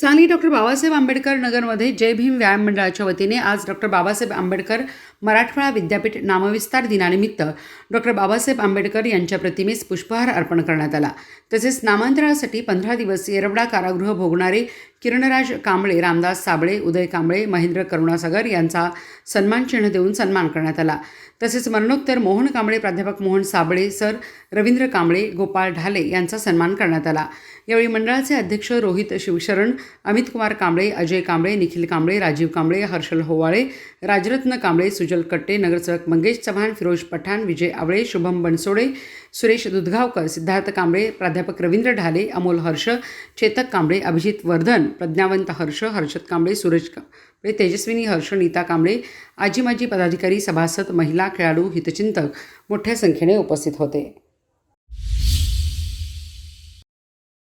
Sangli doctor Babasaheb Ambedkar नगरमध्ये जय भीम व्यायाम मंडळाच्या वतीने आज डॉक्टर बाबासाहेब आंबेडकर मराठवाडा विद्यापीठ नामविस्तार दिनानिमित्त डॉक्टर बाबासाहेब आंबेडकर यांच्या प्रतिमेस पुष्पहार अर्पण करण्यात आला। तसेच नामांतरासाठी 15 दिवस येरवडा कारागृह भोगणारे किरणराज कांबळे, रामदास साबळे, उदय कांबळे, महेंद्र करुणासागर यांचा सन्मान चिन्ह देऊन सन्मान करण्यात आला। तसेच मरणोत्तर मोहन कांबळे, प्राध्यापक मोहन साबळे सर, रवींद्र कांबळे, गोपाळ ढाले यांचा सन्मान करण्यात आला। यावेळी मंडळाचे अध्यक्ष रोहित शिवशरण, अमित कुमार कांबळे, अजय कांबळे, निखिल कांबळे, राजीव कांबळे, हर्षल होवाळे, राजरत्न कांबळे, सुजल कट्टे, नगरसेवक मंगेश चव्हाण, फिरोज पठाण, विजय आवळे, शुभम बनसोडे, सुरेश दुधगावकर, सिद्धार्थ कांबळे, प्राध्यापक रवींद्र ढाले, अमोल हर्ष, चेतक कांबळे, अभिजित वर्धन, प्रज्ञावंत हर्ष, हर्षद कांबळे, सूरज कांबळे, तेजस्विनी हर्ष, नीता कांबळे, आजी माजी पदाधिकारी, सभासद, महिला, खेळाडू, हितचिंतक मोठ्या संख्येने उपस्थित होते।